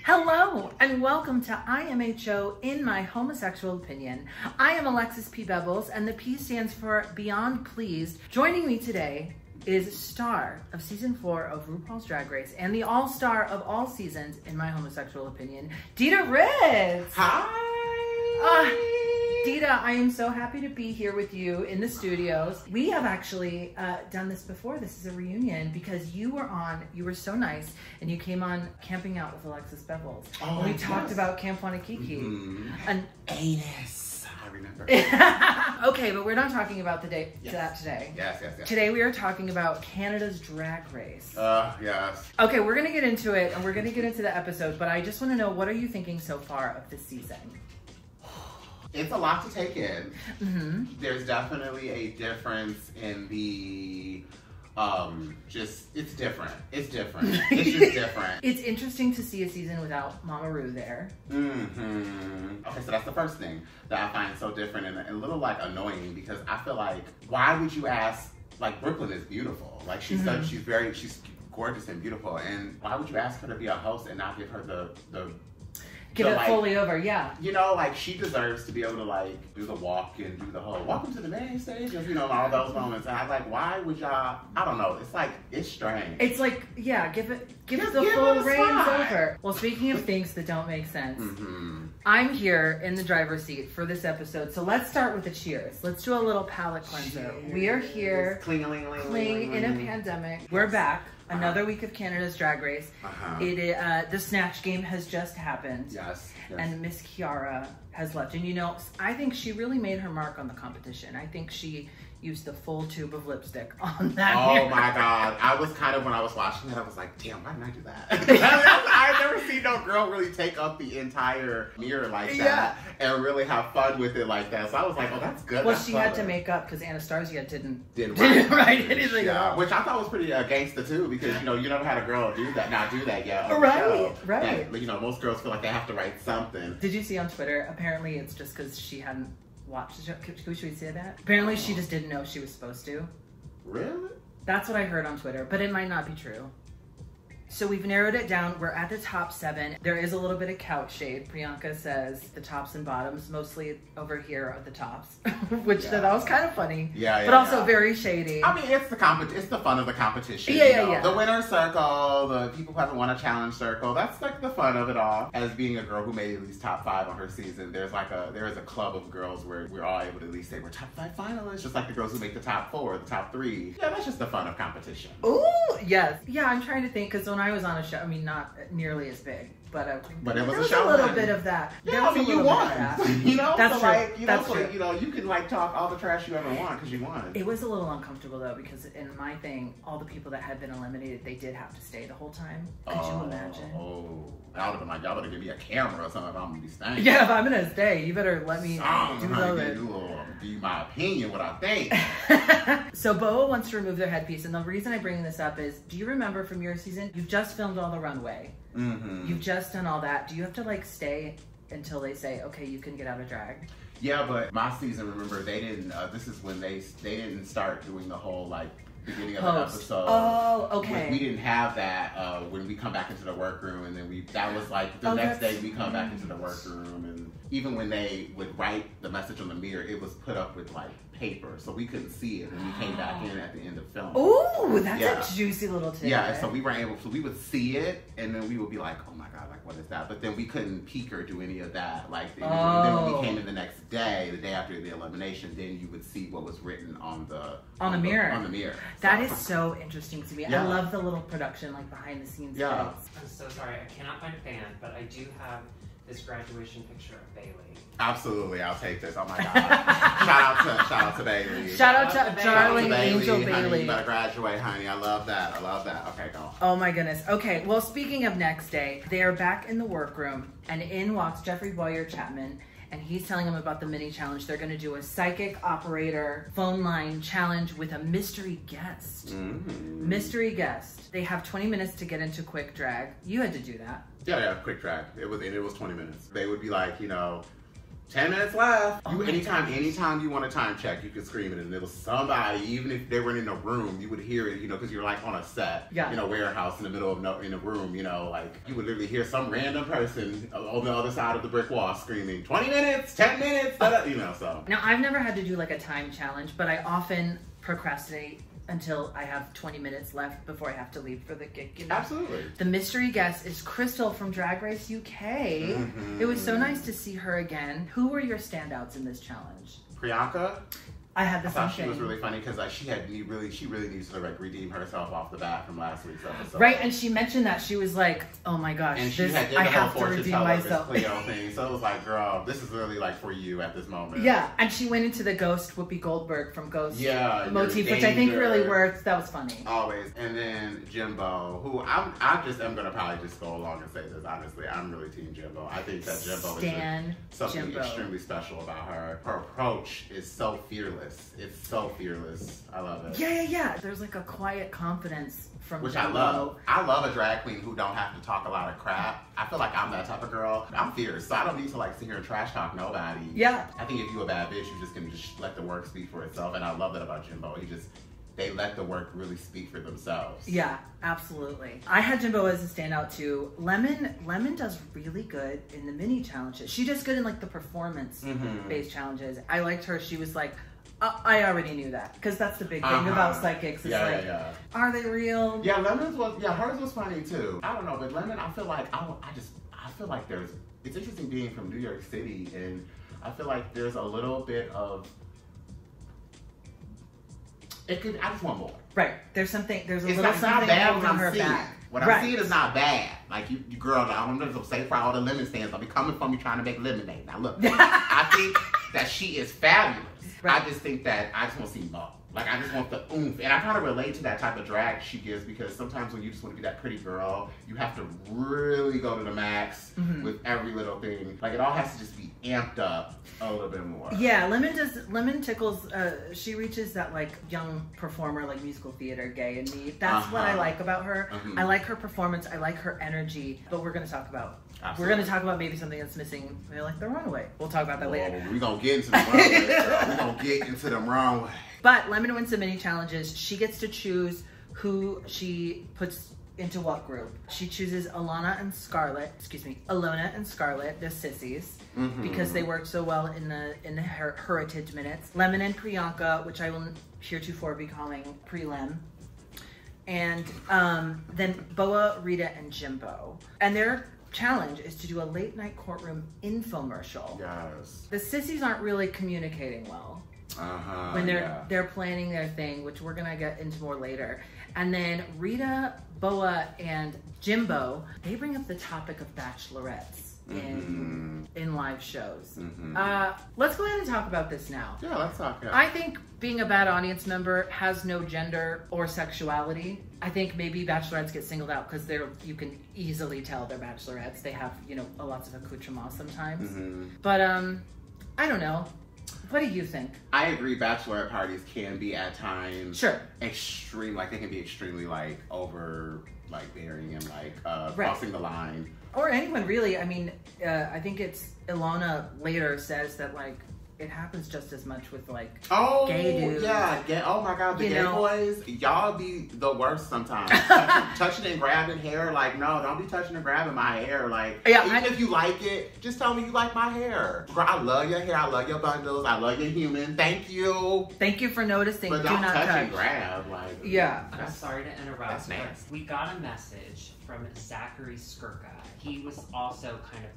Hello and welcome to IMHO In My Homosexual Opinion. I am Alexis P. Bevels and the P stands for Beyond Pleased. Joining me today is star of season 4 of RuPaul's Drag Race and the all-star of all seasons, in my homosexual opinion, Dita Ritz. Hi! Dita, I am so happy to be here with you in the studios. We have actually done this before. This is a reunion because you were so nice and you came on Camping Out with Alexis Bevels. Oh, we yes. talked about Camp Wanakiki. And anus. I remember. Okay, but we're not talking about that today. Yes. Today we are talking about Canada's Drag Race. Yes. Okay, we're gonna get into it and we're gonna get into the episode, but I just wanna know, what are you thinking so far of this season? It's a lot to take in. Mm-hmm. There's definitely a difference in the, it's different. It's different. It's just different. It's interesting to see a season without Mama Ru there. Mm-hmm. Okay, so that's the first thing that I find so different and a little like annoying, because I feel like, why would you ask, like, Brooklyn is beautiful. Like, she's she's gorgeous and beautiful, and why would you ask her to be a host and not give her the Give it fully over, yeah. You know, like, she deserves to be able to, like, do the walk and do the whole welcome to the main stage, and, you know, all those moments. And I'm like, why would y'all, I don't know, it's like, it's strange. It's like, yeah, give it the give full it a reins spot. over. Well, speaking of things that don't make sense, I'm here in the driver's seat for this episode, so let's start with the cheers. Let's do a little palate cleanser. We are here, cling in a pandemic. We're back. Another week of Canada's Drag Race. The Snatch Game has just happened. Yes. And Miss Kiara has left. And you know, I think she really made her mark on the competition. I think she used the full tube of lipstick on that mirror. My God. I was kind of, when I was watching it, I was like, damn, why didn't I do that? I've never seen no girl really take up the entire mirror like that and really have fun with it like that. So I was like, oh, that's good. Well, that's she clever. had to make up because Anastasia didn't write anything at all. Which I thought was pretty gangsta too, because, you know, you never had a girl not do that yet. Right. That, you know, most girls feel like they have to write something. Did you see on Twitter? Apparently it's just because she hadn't watched the show. Should we say that? Apparently she just didn't know she was supposed to. Really? That's what I heard on Twitter, but it might not be true. So we've narrowed it down. We're at the top 7. There is a little bit of couch shade. Priyanka says the tops and bottoms, mostly over here are the tops, which that was kind of funny. But also very shady. I mean, it's the fun of the competition. Yeah. The winner's circle, the people who haven't won a challenge circle. That's like the fun of it all. As being a girl who made at least top 5 on her season, there is a club of girls where we're all able to at least say we're top 5 finalists, just like the girls who make the top 4, the top 3. Yeah, that's just the fun of competition. Ooh, yes. Yeah, I'm trying to think, because when I was on a show, I mean, not nearly as big, but it was there was a show. A little bit of that. Yeah, I mean, you won. You know, that's so true. Like, you know, that's so true. You know, you can like talk all the trash you ever want because you won. It was a little uncomfortable though, because in my thing, all the people that had been eliminated, they did have to stay the whole time. Could you imagine? Oh, I would have been like, y'all better give me a camera or something if I'm gonna be staying. Yeah, if I'm gonna stay, you better let me be my opinion, what I think. So Boa wants to remove their headpiece, and the reason I bring this up is, do you remember from your season, you've just filmed all the runway. You've just done all that. Do you have to like stay until they say, okay, you can get out of drag? Yeah, but my season, remember, they didn't, this is when they didn't start doing the whole like beginning of the episode. Oh, okay. We didn't have that when we come back into the workroom, and then that was like the next day we come back into the workroom, and even when they would write the message on the mirror, it was put up with like paper, so we couldn't see it when we came back in at the end of film. Ooh, that's a juicy little tidbit. Yeah, so we weren't able to, we would see it, and then we would be like, oh my God, like what is that? But then we couldn't peek or do any of that. Like, then when we came in the next day, the day after the elimination, then you would see what was written on the mirror. On the mirror. That is so interesting to me. I love the little production, like behind the scenes. Yeah. I'm so sorry, I cannot find a fan, but I do have this graduation picture of Bailey. Absolutely, I'll take this. Oh my God. shout out to Bailey. Shout out to darling Angel Bailey. Bailey. You better graduate, honey. I love that. Okay, go. Oh my goodness. Okay, well, speaking of next day, they are back in the workroom, and in walks Jeffrey Boyer Chapman, and he's telling them about the mini challenge. They're going to do a psychic operator phone line challenge with a mystery guest. Mystery guest. They have 20 minutes to get into quick drag. You had to do that. Yeah, quick drag. It was 20 minutes. They would be like, you know, 10 minutes left. Oh my Anytime you want a time check, you could scream it, and it was somebody, even if they weren't in a room, you would hear it, because you're like on a set, warehouse in the middle of in a room, like you would literally hear some random person on the other side of the brick wall screaming, 20 minutes, 10 minutes, so. Now, I've never had to do like a time challenge, but I often procrastinate until I have 20 minutes left before I have to leave for the gig. Absolutely. The mystery guest is Crystal from Drag Race UK. It was so nice to see her again. Who were your standouts in this challenge? Priyanka. I had the I same thought she thing. was really funny because she really needs to redeem herself off the bat from last week's episode. Right, and she mentioned that she was like, "Oh my gosh, and she I have to redeem myself." Cleo thing. So it was like, girl, this is really like for you at this moment. Yeah, and she went into the Ghost Whoopi Goldberg from Ghost motif, which I think danger. really worked. That was funny. Always. And then Jimbo, who I'm gonna probably just go along and say this honestly. I'm really team Jimbo. I think that Jimbo is something extremely special about her. Her approach is so fearless. It's so fearless. I love it. Yeah. There's like a quiet confidence from Which Jimbo. I love. I love a drag queen who don't have to talk a lot of crap. I feel like I'm that type of girl. I'm fierce, so I don't need to like sit here and trash talk nobody. Yeah. I think if you a bad bitch, you just can just let the work speak for itself. And I love that about Jimbo. They let the work really speak for themselves. Yeah, absolutely. I had Jimbo as a standout too. Lemon does really good in the mini challenges. She does good in like the performance-based challenges. I liked her. She was like, I already knew that, because that's the big thing about psychics. It's are they real? Yeah, hers was funny too. I don't know, but Lemon, I feel like I feel like it's interesting being from New York City, and I feel like there's a little bit of I just want more. Right. There's a little something not bad holding her back. What I'm seeing is not bad. Like you girl, I'm gonna say for all the lemon stands, I'll be coming from you trying to make lemonade. Now look, I think that she is fabulous. Right. I just think that I just want to see more. Like, I just want the oomph. And I kind of relate to that type of drag she gives, because sometimes when you just want to be that pretty girl, you have to really go to the max with every little thing. Like, it all has to just be amped up a little bit more. Yeah, Lemon tickles, she reaches that, like, young performer, like, musical theater gay in me. That's what I like about her. I like her performance. I like her energy. But we're going to talk about We're going to talk about maybe something that's missing, like the runaway. We'll talk about that later. We're going to get into the runaway, girl. We're going to get into the runaway. But Lemon wins the mini challenges. She gets to choose who she puts into what group. She chooses Alona and Scarlett, the sissies, because they worked so well in the Heritage Minutes. Lemon and Priyanka, which I will heretofore be calling Pre-Lem. And then Boa, Rita, and Jimbo. And their challenge is to do a late night courtroom infomercial. Yes. The sissies aren't really communicating well. When they're planning their thing, which we're gonna get into more later. And then Rita, Boa, and Jimbo, they bring up the topic of bachelorettes in live shows. Let's go ahead and talk about this now. Yeah, let's talk. Yeah. I think being a bad audience member has no gender or sexuality. I think maybe bachelorettes get singled out because you can easily tell they're bachelorettes. They have, lots of accoutrements sometimes. But I don't know. What do you think? I agree. Bachelorette parties can be at times extreme. Like, they can be extremely overbearing and crossing the line. Or anyone really. I mean, I think it's Ilana later says that it happens just as much with gay dudes. Oh my God, the gay boys, y'all be the worst sometimes. Touching and grabbing hair, no, don't be touching and grabbing my hair. Even if you like it, just tell me you like my hair. Girl, I love your hair, I love your bundles, I love your human. Thank you. Thank you for noticing. But do not touch and grab. I'm sorry to interrupt, but we got a message from Zachary Skirka. He was also kind of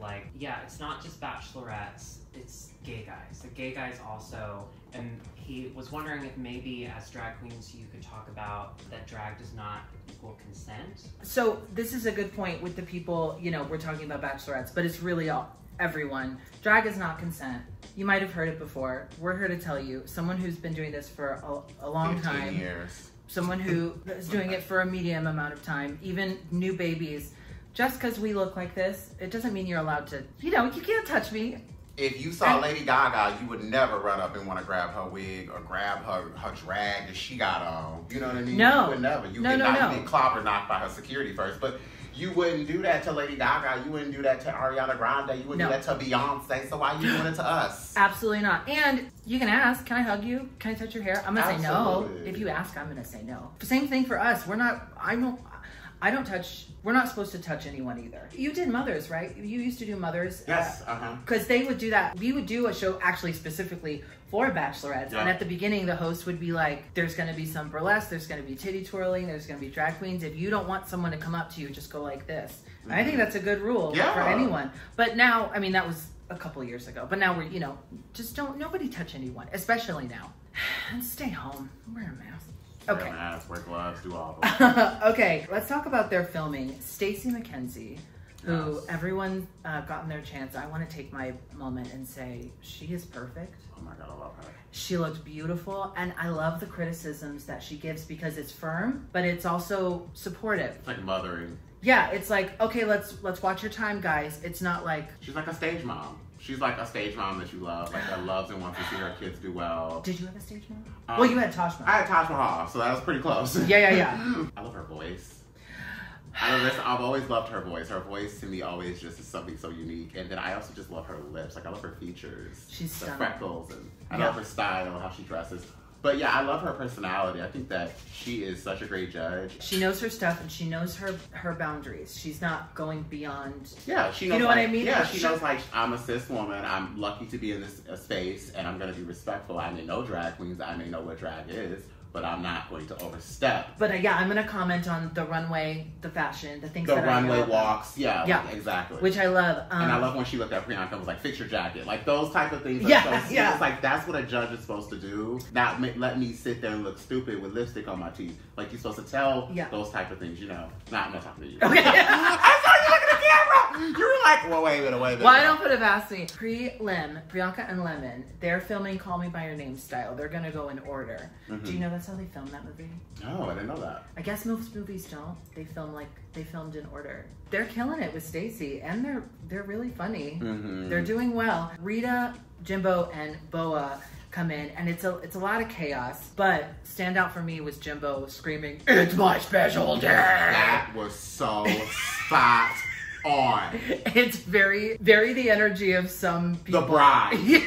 it's not just bachelorettes, it's gay guys. The gay guys also, and he was wondering if maybe as drag queens you could talk about that drag does not equal consent. So this is a good point with the people, we're talking about bachelorettes, but it's really everyone. Drag is not consent. You might have heard it before. We're here to tell you, someone who's been doing this for a long time. 15 years. Someone who is doing it for a medium amount of time, even new babies. Just because we look like this, it doesn't mean you're allowed to, you can't touch me. If you saw Lady Gaga, you would never run up and want to grab her wig or grab her drag that she got on. You know what I mean? No. You would never. You get clobber knocked by her security first. But You wouldn't do that to Lady Gaga. You wouldn't do that to Ariana Grande. You wouldn't do that to Beyonce. So why are you doing it to us? Absolutely not. And you can ask, can I hug you? Can I touch your hair? I'm going to say no. If you ask, I'm going to say no. Same thing for us. I don't touch, we're not supposed to touch anyone either. You did Mothers, right? You used to do Mothers. Yes, Because they would do that. We would do a show actually specifically for bachelorettes. Yeah. And at the beginning, the host would be like, there's going to be some burlesque, there's going to be titty twirling, there's going to be drag queens. If you don't want someone to come up to you, just go like this. Mm-hmm. I think that's a good rule for anyone. But now, I mean, that was a couple of years ago. But now we're, just nobody touch anyone, especially now. And stay home, wear a mask. Okay. Wear masks, wear gloves, do all of them. Okay, let's talk about their filming. Stacey McKenzie, who everyone gotten their chance. I want to take my moment and say she is perfect. Oh my God, I love her. She looked beautiful, and I love the criticisms that she gives because it's firm, but it's also supportive. It's like mothering. Yeah, it's like, okay, let's watch your time, guys. It's not like... She's like a stage mom. She's like a stage mom that you love, like that loves and wants to see her kids do well. Did you have a stage mom? Well, you had Taj Mahal. I had Taj Mahal, so that was pretty close. Yeah. I love her voice. I've always loved her voice. Her voice to me always just is something so unique. And then I also just love her lips. Like I love her features. She's stunning. The freckles, and I love her style, how she dresses. But yeah, I love her personality. I think that she is such a great judge. She knows her stuff and she knows her boundaries. She's not going beyond. Yeah, she knows. You know what I mean? Yeah, she knows like I'm a cis woman. I'm lucky to be in this space, and I'm gonna be respectful. I may know drag queens. I may know what drag is, but I'm not going to overstep. But yeah, I'm gonna comment on the runway, the fashion, the things. The that runway I know walks. Yeah, yeah, exactly. Which I love. And I love when she looked at Priyanka and was like, "Fix your jacket." Like those type of things. Yeah. It's like that's what a judge is supposed to do. Not let me sit there and look stupid with lipstick on my teeth. Like you're supposed to tell those type of things. I'm not talking to you. Okay. I saw you looking at the camera. You were like, well, wait a minute. Well, I don't put it past me. Priyanka and Lemon, they're filming Call Me By Your Name style. They're gonna go in order. Mm-hmm. Do you know that's how they filmed that movie? No, I didn't know that. I guess most movies don't. They filmed in order. They're killing it with Stacey, and they're really funny. Mm-hmm. They're doing well. Rita, Jimbo, and Boa come in, and it's a lot of chaos. But standout for me was Jimbo screaming, "It's my special day!" That was so spot on. It's very, very the energy of some people. The bride.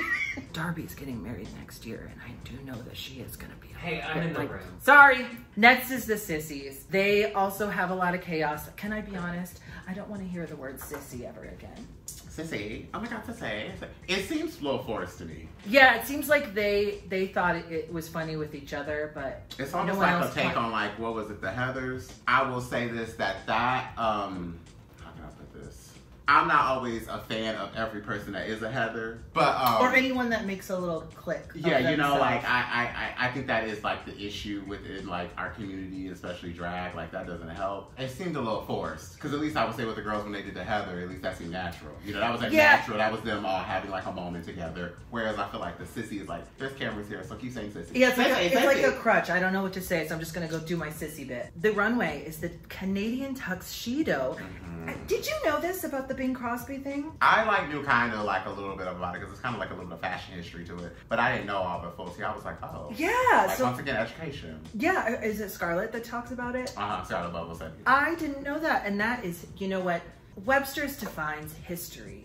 Darby's getting married next year, and I do know that she is going to be. Hey, I'm in the room. Sorry. Next is the sissies. They also have a lot of chaos. Can I be honest? I don't want to hear the word sissy ever again. Sissy? Oh my God, sissy. It seems a little forced to me. Yeah, it seems like they thought it was funny with each other, but it's almost like a take on like, what was it, the Heathers? I will say this, that how can I put this? I'm not always a fan of every person that is a Heather, but or anyone that makes a little click. Yeah, like I think that is like the issue within like our community, especially drag. Like that doesn't help. It seemed a little forced because at least I would say with the girls when they did the Heather, at least that seemed natural. That was like natural. That was them all having like a moment together. Whereas I feel like the sissy is like, there's cameras here, so keep saying sissy. Yeah, it's like a crutch. I don't know what to say, so I'm just gonna go do my sissy bit. The runway is the Canadian tuxedo. Mm-hmm. Did you know this about the Bing Crosby thing? I knew kind of like a little bit about it because it's kind of like a little bit of fashion history to it, but I didn't know all the folks. I was like, oh, yeah. Like, so once again, education. Yeah, is it Scarlett that talks about it? Scarlett Bubble said. I didn't know that, and that is, you know what? Webster's defines history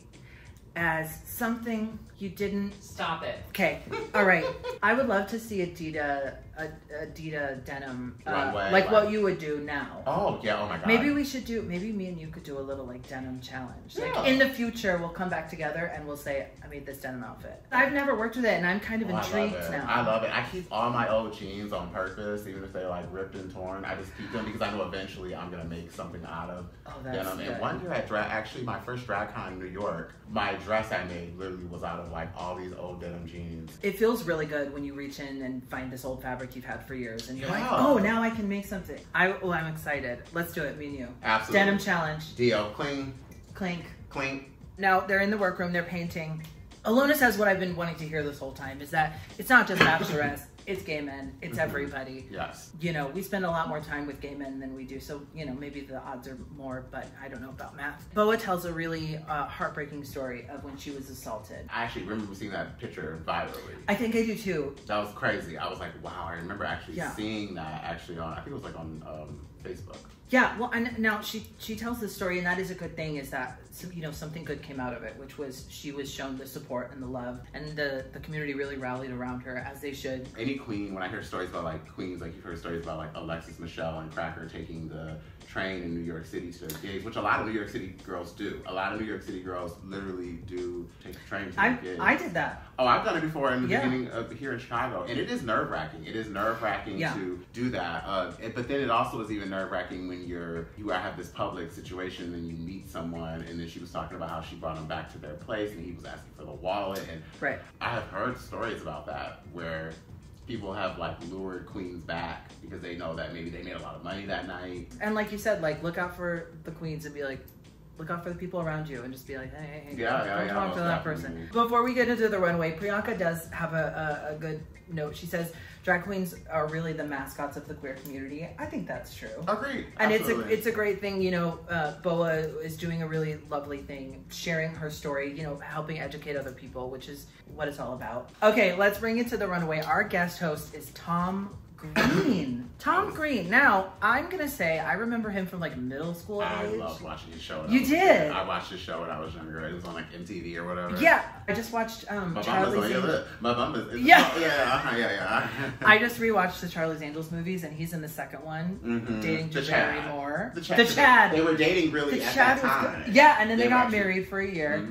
as something you didn't. Stop it. Okay, all right. I would love to see Adidas denim, like what you would do now. Oh yeah, oh my God. Maybe we should do. Maybe me and you could do a little like denim challenge. Like in the future, we'll come back together and we'll say, I made this denim outfit. I've never worked with it, and I'm kind of intrigued now. I love it. I keep all my old jeans on purpose, even if they're like ripped and torn. I just keep them because I know eventually I'm gonna make something out of denim. Good. And one year at actually my first drag con in New York, my dress I made literally was out of like all these old denim jeans. It feels really good when you reach in and find this old fabric you've had for years, and you're like, oh, now I can make something. I'm excited. Let's do it, me and you. Absolutely. Denim challenge. Deal. Clink. Clink. Now they're in the workroom. They're painting. Alona says what I've been wanting to hear this whole time is that it's not just bachelorettes. it's gay men, it's everybody. Yes. You know, we spend a lot more time with gay men than we do, so, you know, maybe the odds are more, but I don't know about math. Boa tells a really heartbreaking story of when she was assaulted. I actually remember seeing that picture virally. I think I do too. That was crazy. I was like, wow, I remember actually seeing that actually on, I think it was like on Facebook. Yeah, well, and now she tells this story, and that is a good thing, is that, you know, something good came out of it, which was she was shown the support and the love, and the community really rallied around her, as they should. Any queen, when I hear stories about like queens, like you've heard stories about like Alexis Michelle and Cracker taking the train in New York City to gigs, which a lot of New York City girls do. A lot of New York City girls literally do take the train to the gigs. I did that. Oh, I've done it before in the beginning of here in Chicago, and it is nerve-wracking. It is nerve-wracking to do that. But then it also is even nerve-wracking when you have this public situation and you meet someone, and then she was talking about how she brought him back to their place, and he was asking for the wallet. And I have heard stories about that where people have like lured queens back because they know that maybe they made a lot of money that night. And like you said, like look out for the queens and be like, look out for the people around you and just be like, hey, don't talk to that person. Before we get into the runway, Priyanka does have a good note. She says, drag queens are really the mascots of the queer community. I think that's true. Agreed. And it's a great thing, you know, Boa is doing a really lovely thing, sharing her story, you know, helping educate other people, which is what it's all about. Okay, let's bring it to the runway. Our guest host is Tom Green. Tom Green. Now, I'm going to say, I remember him from like middle school age. I loved watching his show. You did? I watched his show when I was younger. It was on like MTV or whatever. Yeah. I just watched Charlie's Angels. Yeah. I just rewatched the Charlie's Angels movies, and he's in the second one, dating Drew Barrymore. The Chad. They were dating really at that time. Yeah, and then they got married for a year.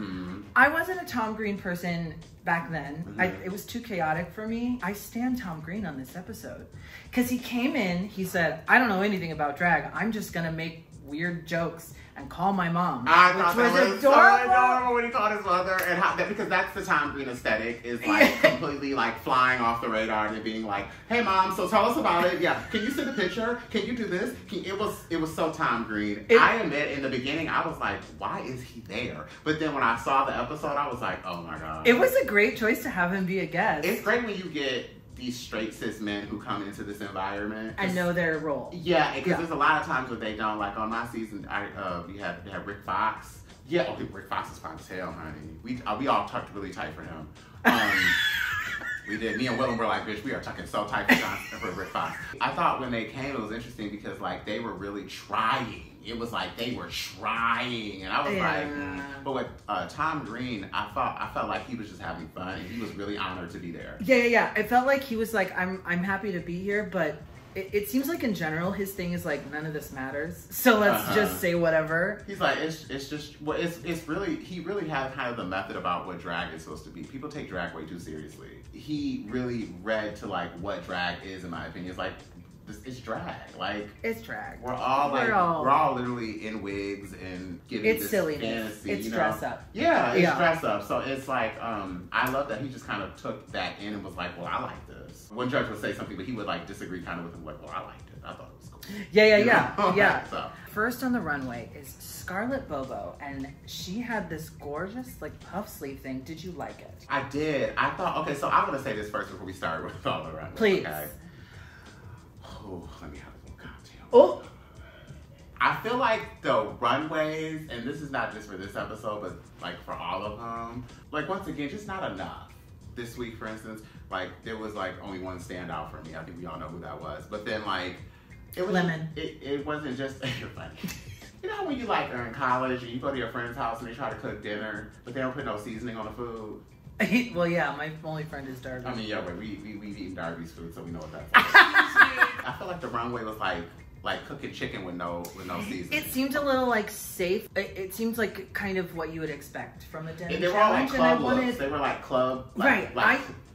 I wasn't a Tom Green person back then. It was too chaotic for me. I stand Tom Green on this episode because he came in, he said, I don't know anything about drag. I'm just going to make weird jokes and call my mom. I thought that was so adorable when he called his mother, and because that's the Tom Green aesthetic, is like completely like flying off the radar and being like, hey mom, so tell us about it. Yeah, can you send a picture? Can you do this? It was so Tom Green. I admit in the beginning I was like, why is he there? But then when I saw the episode, I was like, oh my god. It was a great choice to have him be a guest. It's great when you get these straight cis men who come into this environment and know their role. Yeah, because there's a lot of times where they don't. Like on my season, we had Rick Fox. Yeah, okay, Rick Fox is fine as hell, honey. We all tucked really tight for him. We did. Me and Willem were like, bitch, we are tucking so tight for Rick Fox. I thought when they came, it was interesting because like they were really trying. It was like they were trying, and I was like, but with Tom Green, I felt like he was just having fun, and he was really honored to be there. Yeah. It felt like he was like, I'm happy to be here, but it seems like in general his thing is like none of this matters, so let's just say whatever. He's like, it's just well, it's really, he really has kind of the method about what drag is supposed to be. People take drag way too seriously. He really read to like what drag is, in my opinion. It's like, it's drag. Like, it's drag. We're all literally in wigs and giving this silliness. Fantasy. It's dress up. Yeah, it's dress up. So it's like, I love that he just kind of took that in and was like, well, I like this. One judge would say something, but he would like disagree kind of with him, like, well, I liked it. I thought it was cool. Yeah. So. First on the runway is Scarlett Bobo, and she had this gorgeous like puff sleeve thing. Did you like it? I did. I thought, okay, so I'm gonna say this first before we start with all the runway. Please. Okay? Oh, let me have a little cocktail. Oh! I feel like the runways, and this is not just for this episode, but like for all of them, like once again, just not enough. This week, for instance, like there was like only one standout for me. I think we all know who that was. But then like, it was Lemon. It wasn't just, you're funny. You know when you like are in college and you go to your friend's house and they try to cook dinner, but they don't put no seasoning on the food? Well, yeah, my only friend is Darby. I mean, yeah, we've eaten Darby's food, so we know what that's like. I feel like the runway was like cooking chicken with no seasoning. It seemed a little like safe. It seems like kind of what you would expect from a denim they were challenge. all like club looks. They were like club. Right.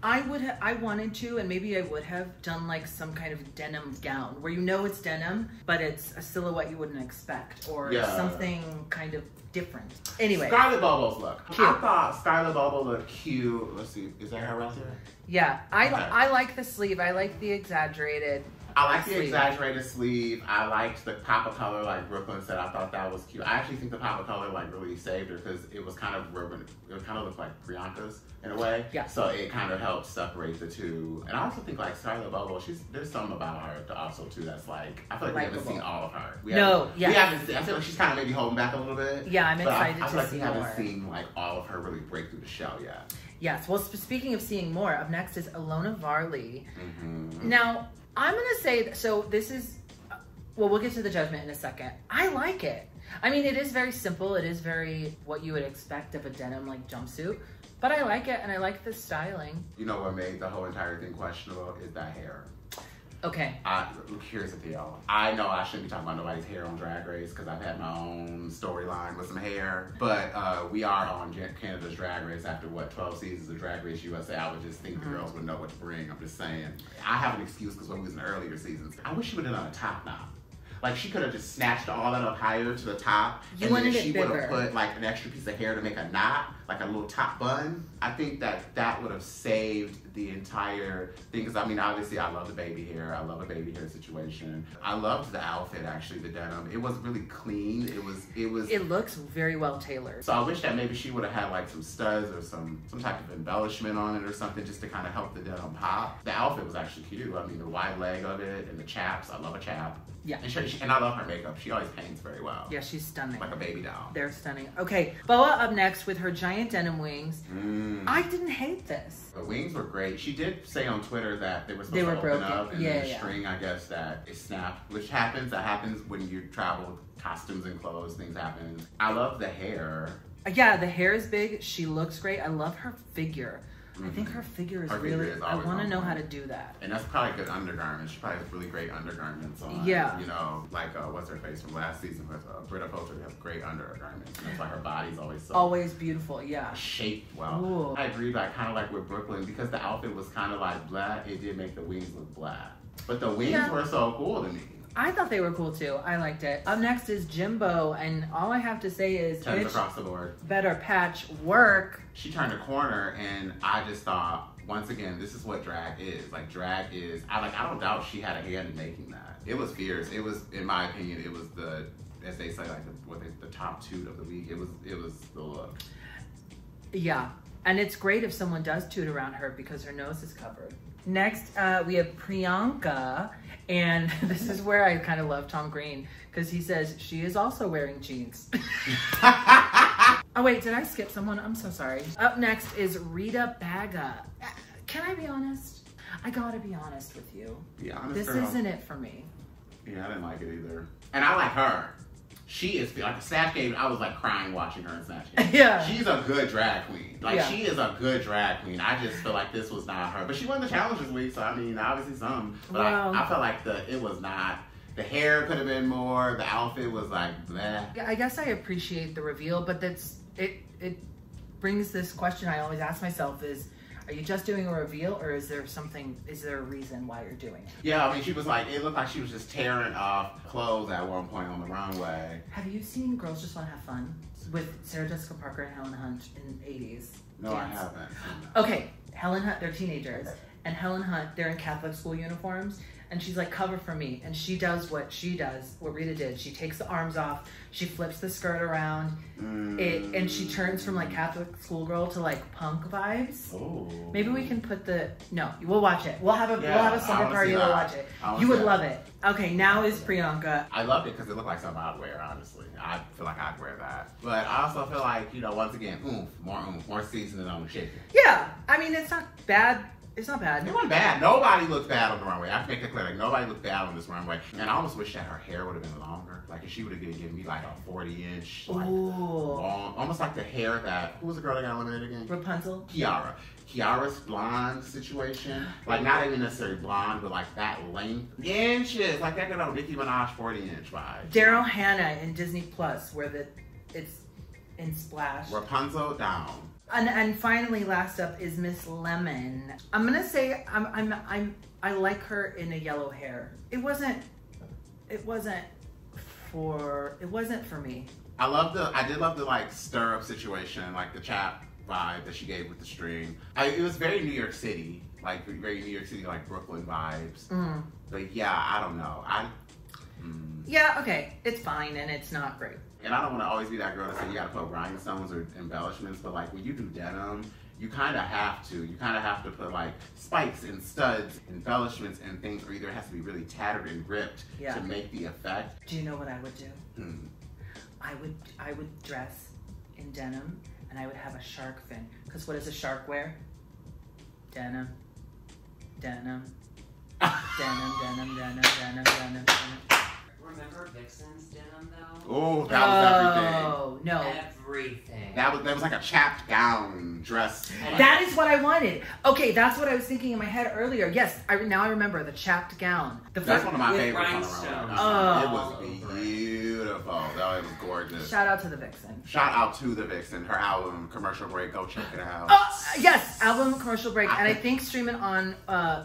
I wanted to, and maybe I would have done like some kind of denim gown where you know it's denim, but it's a silhouette you wouldn't expect, or something kind of different. Anyway. Scarlett Bobo's look. Cute. I thought Scarlett Bobo looked cute. Let's see. Is that her right there? Yeah. I like the sleeve. I like the exaggerated I like the sleeve. exaggerated sleeve. I liked the pop of color, like Brooklyn said. I thought that was cute. I actually think the pop of color like really saved her because it was kind of urban. It kind of looked like Priyanka's in a way. Yeah. So it kind of helped separate the two. And I also think like Scarlett Bobo, there's something about her also too that's like I feel like we haven't Likeable. seen all of her. No, We yeah. haven't seen, I feel like she's kind of maybe holding back a little bit. Yeah, I'm But excited I to feel like see we haven't more. seen like all of her really break through the shell yet. Yes. Well, speaking of seeing more, up next is Ilona Varley. Mm-hmm. Now, I'm going to say, so this is, well, we'll get to the judgment in a second. I like it. I mean, it is very simple. It is very what you would expect of a denim like jumpsuit, but I like it and I like the styling. You know what made the whole entire thing questionable is that hair. Okay. Here's the deal. I know I shouldn't be talking about nobody's hair on Drag Race because I've had my own storyline with some hair. But we are on Canada's Drag Race after, 12 seasons of Drag Race USA. I would just think the girls would know what to bring. I'm just saying. I have an excuse because when we was in the earlier seasons, I wish she would have done a top knot. Like, she could have just snatched all that up higher to the top. You and wanted then it she would bigger. have put, like, an extra piece of hair to make a knot, like a little top bun. I think that would have saved the entire thing. Because, I mean, obviously, I love the baby hair. I love a baby hair situation. I loved the outfit, actually, the denim. It was really clean. It looks very well tailored. So I wish that maybe she would have had, like, some studs or some type of embellishment on it or something just to kind of help the denim pop. The outfit was actually cute. I mean, the wide leg of it and the chaps. I love a chap. Yeah. And I love her makeup. She always paints very well. Yeah, she's stunning. Like a baby doll. They're stunning. Okay, Boa up next with her giant denim wings. I didn't hate this. The wings were great. She did say on Twitter that they were supposed They to were open broken. up and Yeah, then the yeah. string, I guess, that it snapped, which happens. That happens when you travel with costumes and clothes. Things happen. I love the hair. Yeah, the hair is big. She looks great. I love her figure. I think her figure is Her figure really, is I always want to on know point. how to do that. And that's probably good undergarments. She probably has really great undergarments on. Yeah. You know, like, what's her face from last season with Britta Poulter has great undergarments. And that's why her body's always so Always beautiful, yeah. shaped well. Ooh. I agree, like, kind of like with Brooklyn, because the outfit was kind of like black, it did make the wings look black. But the wings Yeah. were so cool to me. I thought they were cool too. I liked it. Up next is Jimbo, and all I have to say is, Tens bitch, across the board. better patch work. She turned a corner, and I just thought, once again, this is what drag is. Like, drag is, I don't doubt she had a hand in making that. It was fierce. It was, in my opinion, it was the, as they say, like, the top toot of the week. It was the look. Yeah, and it's great if someone does toot around her because her nose is covered. Next, we have Priyanka, and this is where I kind of love Tom Green because he says she is also wearing jeans. Oh wait, did I skip someone? I'm so sorry. Up next is Rita Baga. Can I be honest? I gotta be honest with you. Be honest, This girl. isn't it for me. Yeah, I didn't like it either. And I like her. She is, like, the Snatch Game, I was, like, crying watching her in Snatch Game. Yeah. She's a good drag queen. Like, Yeah. she is a good drag queen. I just feel like this was not her. But she won the challenge this week, so, I mean, obviously some. But Well- I felt like it was not. The hair could have been more. The outfit was, like, bleh. Yeah, I guess I appreciate the reveal, but it brings this question I always ask myself is, are you just doing a reveal or is there a reason why you're doing it? Yeah, I mean, she was like, it looked like she was just tearing off clothes at one point on the runway. Have you seen Girls Just Want to Have Fun with Sarah Jessica Parker and Helen Hunt in the 80s? No, I dance? haven't. Okay, Helen Hunt, they're teenagers, and Helen Hunt, they're in Catholic school uniforms, and she's like, cover for me, and she does what Rita did. She takes the arms off, she flips the skirt around, and she turns from like Catholic schoolgirl to like punk vibes. Oh. Maybe we can put we'll watch it. We'll have a I summer wanna party see and we'll that. watch it. I wanna You see would that. love it. Okay, now is Priyanka. I loved it because it looked like something I'd wear, honestly. I feel like I'd wear that. But I also feel like, once again, more seasoning on the chicken. Yeah, I mean, it's not bad. It's not bad. It wasn't bad. Nobody looked bad on the runway. I have to make that clear. Like, nobody looked bad on this runway. And I almost wish that her hair would have been longer. Like, if she would have given me like a 40-inch, like, Ooh. long, almost like the hair that, who was the girl that got eliminated again? Rapunzel. Kiara. Kiara's blonde situation. Like, not even necessarily blonde, but like that length. Inches. Like that good old Nicki Minaj 40-inch vibe. Daryl Hannah in Disney Plus, where it's in Splash. Rapunzel down. And finally, last up is Miss Lemon. I'm gonna say I like her in a yellow hair. It wasn't for me. I did love the like stir up situation, like the chap vibe that she gave with the string. It was very New York City. like very New York City, like Brooklyn vibes. Mm. But yeah, I don't know. Yeah, okay, it's fine and it's not great. And I don't want to always be that girl that say you got to put rhinestones or embellishments, but like when you do denim, you kind of have to. You kind of have to put like spikes and studs, embellishments and things, or either it has to be really tattered and ripped to make the effect. Do you know what I would do? I would dress in denim and I would have a shark fin. Because what does a shark wear? Denim. Denim. Denim, denim, denim, denim, denim, denim. Remember Vixen's denim though? Oh, that was everything. Oh, no. Everything. That was like a chapped gown dress. That is what I wanted. Okay, that's what I was thinking in my head earlier. Yes, now I remember the chapped gown. That's one of my favorite rhinestones. It was beautiful. Though it was gorgeous. Shout out to the Vixen. Shout out to the Vixen. Her album, Commercial Break. Go check it out. Yes, album Commercial Break, and I think stream it on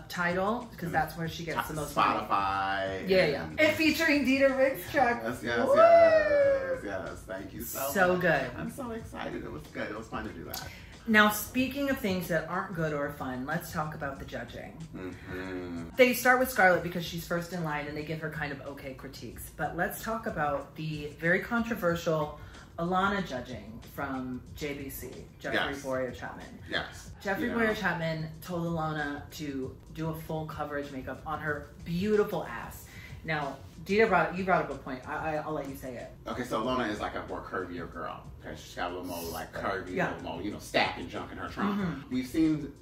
Tidal because that's where she gets the most money. Spotify. Yeah. And featuring Dita Riggs track. Yes. Thank you so much. Good. I'm so excited. It was good. It was fun to do that. Now, speaking of things that aren't good or fun, let's talk about the judging. Mm-hmm. They start with Scarlett because she's first in line and they give her kind of okay critiques. But let's talk about the very controversial Alana judging from JBC, Jeffrey Boyer Chapman. Yes. Jeffrey Boyer Chapman told Alana to do a full coverage makeup on her beautiful ass. Now, Dita you brought up a point. I'll let you say it. Okay, so Alana is like a more curvier girl. Okay, she's got a little more like curvy, a little more, stacking junk in her trunk. Mm-hmm. We've seen,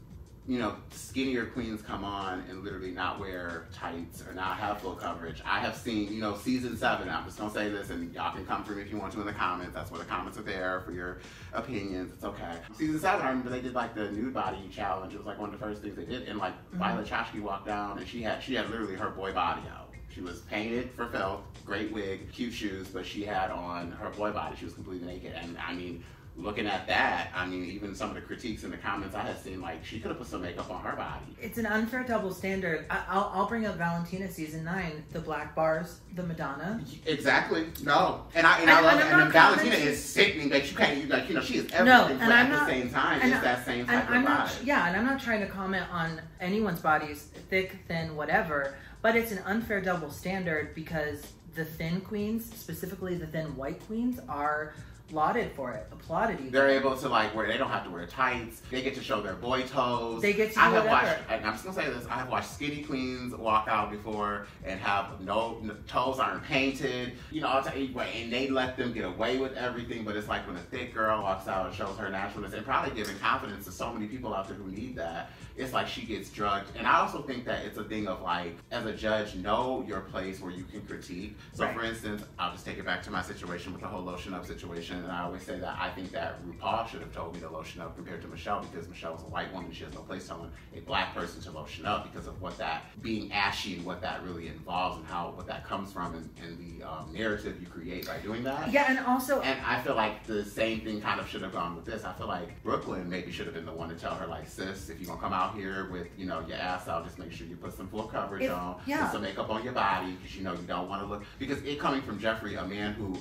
skinnier queens come on and literally not wear tights or not have full coverage. I have seen, season 7. I'm just gonna say this, and y'all can come for me if you want to in the comments. That's where the comments are there for your opinions. It's okay. Season 7, I remember they did like the nude body challenge. It was like one of the first things they did, and like Violet Chachki walked down and she had literally her boy body out. She was painted for filth, great wig, cute shoes, but she had on her boy body. She was completely naked. And I mean, looking at that, even some of the critiques in the comments I had seen, like, she could have put some makeup on her body. It's an unfair double standard. I'll bring up Valentina season 9, the black bars, the Madonna. Exactly. No. And I love it. And Valentina is sickening, but you can't, she is everything, but at the same time, it's that same type of vibe. And I'm not trying to comment on anyone's bodies, thick, thin, whatever, but it's an unfair double standard because the thin queens, specifically the thin white queens, are lauded for it, applauded even. They're able to they don't have to wear tights. They get to show their boy toes. They get to do whatever. And I'm just gonna say this, I have watched skinny queens walk out before and have no toes aren't painted, and they let them get away with everything, but it's like when a thick girl walks out and shows her naturalness and probably giving confidence to so many people out there who need that, it's like she gets drugged. And I also think that it's a thing of like, as a judge, know your place where you can critique. So for instance, I'll just take it back to my situation with the whole lotion up situation. And I always say that I think that RuPaul should have told me to lotion up compared to Michelle, because Michelle was a white woman. She has no place telling a black person to lotion up because of what that being ashy and what that really involves and what that comes from and the narrative you create by doing that. Yeah, and also... And I feel like the same thing kind of should have gone with this. I feel like Brooklyn maybe should have been the one to tell her, like, sis, if you're going to come out here with, your ass out, just make sure you put some full coverage on, put some makeup on your body, because you don't want to look... Because it coming from Jeffrey, a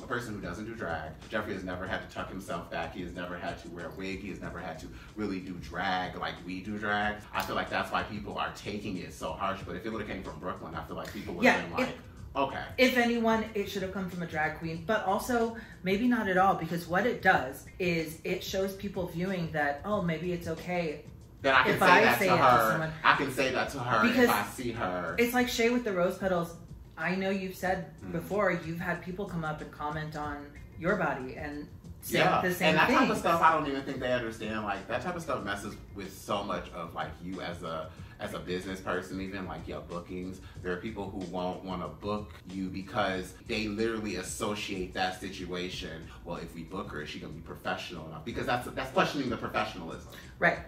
person who doesn't do drag, Jeffrey has never had to tuck himself back. He has never had to wear a wig. He has never had to really do drag like we do drag. I feel like that's why people are taking it so harsh. But if it would have came from Brooklyn, I feel like people would have been like, okay. If anyone, it should have come from a drag queen. But also, maybe not at all, because what it does is it shows people viewing that, oh, maybe it's okay. Then I can say that to her. I can say that to her if I see her. It's like Shea with the rose petals. I know you've said before, you've had people come up and comment on your body and say the same thing. And that type of stuff, I don't even think they understand. Like, that type of stuff messes with so much of, like, you as a business person, even like your bookings. There are people who won't want to book you because they literally associate that situation. Well, if we book her, is she gonna be professional enough? Because that's questioning the professionalism. Right.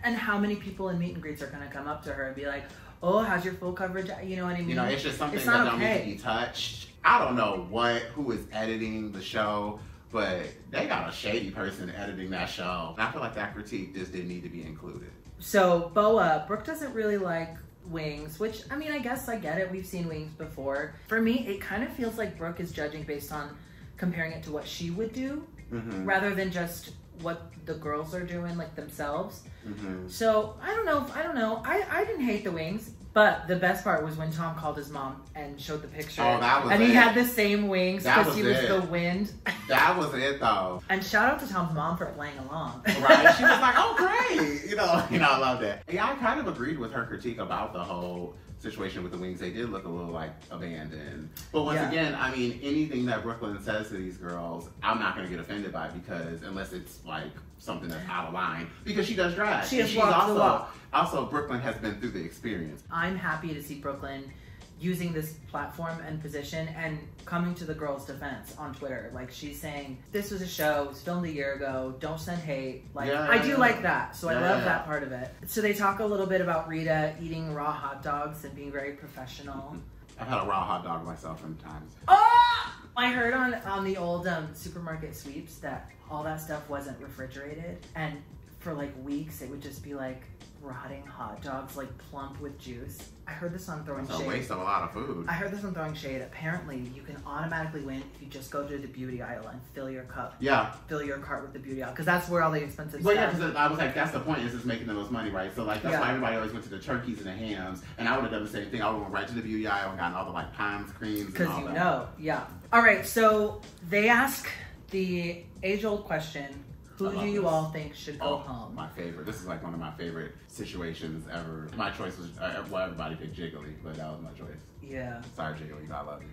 And how many people in meet and greets are gonna come up to her and be like, oh, how's your full coverage? You know what I mean? It's just something that don't need to be touched. I don't know who is editing the show, but they got a shady person editing that show. And I feel like that critique just didn't need to be included. So, Boa, Brooke doesn't really like wings, which, I guess I get it. We've seen wings before. For me, it kind of feels like Brooke is judging based on comparing it to what she would do, rather than just what the girls are doing, like themselves. Mm-hmm. So I don't know. I didn't hate the wings, but the best part was when Tom called his mom and showed the picture. Oh, that was and it. he had the same wings because he was it. the wind. That was it, though. And shout out to Tom's mom for playing along. Right? She was like, "Oh, great!" You know, I love that. Yeah, I kind of agreed with her critique about the whole situation with the wings. They did look a little like abandoned. But once again, I mean, anything that Brooklyn says to these girls, I'm not going to get offended by, because unless it's like something that's out of line, because she does drag. She's also Brooklyn has been through the experience. I'm happy to see Brooklyn using this platform and position and coming to the girls' defense on Twitter. Like, she's saying, this was a show, it was filmed a year ago, don't send hate. Like, I do like that, so I love that part of it. So they talk a little bit about Rita eating raw hot dogs and being very professional. I've had a raw hot dog myself sometimes. Oh! I heard on the old supermarket sweeps that all that stuff wasn't refrigerated, and for like weeks it would just be like rotting hot dogs, like plump with juice. I heard this on Throwing Shade. It's a waste of a lot of food. I heard this on Throwing Shade. Apparently, you can automatically win if you just go to the beauty aisle and fill your cup. Yeah. Fill your cart with the beauty aisle, because that's where all the expensive well, stuff. yeah, because I was like, that's the point, is just making the most money, right? So like, that's why everybody always went to the turkeys and the hams, and I would have done the same thing. I would have went right to the beauty aisle and gotten all the like Pond's creams and all that. Because All right, so they ask the age-old question, who do you all think should go home? My favorite. This is like one of my favorite situations ever. My choice was, well, everybody picked Jiggly, but that was my choice. Yeah. Sorry, Jiggly, you know I love you.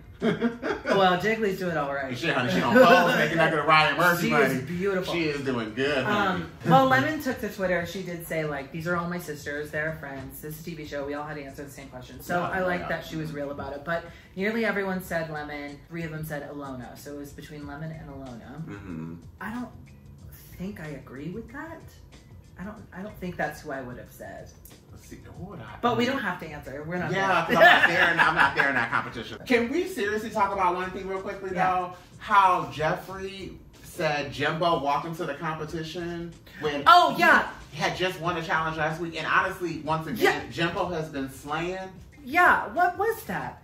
Well, Jiggly's doing all right. Shit, honey, she on pose, making that good Ryan Murphy money. She is beautiful. She is doing good, honey. Well, Lemon took to Twitter. She did say, like, these are all my sisters. They're friends. This is a TV show. We all had to answer the same question. So I like that she was real about it. But nearly everyone said Lemon. 3 of them said Ilona. So it was between Lemon and Ilona. Mm-hmm. I don't think I agree with that. I don't think that's who I would have said. Let's see, who would I? But we don't have to answer. We're not. Yeah, because I'm not there in that competition. Can we seriously talk about one thing real quickly though? How Jeffrey said Jimbo walked into the competition when he had just won a challenge last week, and honestly, once again, Jimbo has been slaying. Yeah, what was that?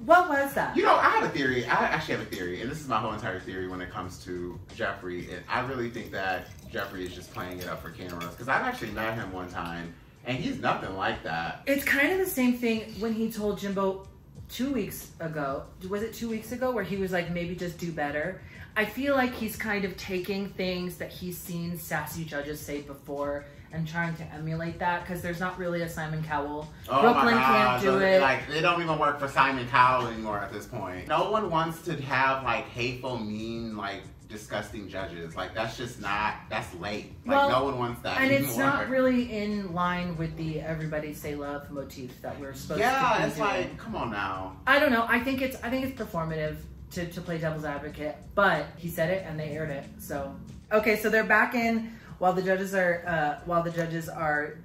What was that? You know, I have a theory. I actually have a theory, and this is my whole entire theory when it comes to Jeffrey. And I really think that Jeffrey is just playing it up for cameras, because I've actually met him one time, and he's nothing like that. It's kind of the same thing when he told Jimbo 2 weeks ago. Was it 2 weeks ago where he was like, maybe just do better? I feel like he's kind of taking things that he's seen sassy judges say before and trying to emulate that, because there's not really a Simon Cowell. Oh Brooklyn my God. can't do it. Like, they don't even work for Simon Cowell anymore at this point. No one wants to have like hateful, mean, like disgusting judges. Like, that's just not, that's late. Like, no one wants that anymore. It's not really in line with the everybody say love motif that we're supposed to be Yeah, it's doing. like, come on now. I don't know. I think it's performative to play devil's advocate, but he said it and they aired it. So okay, so they're back in while the judges are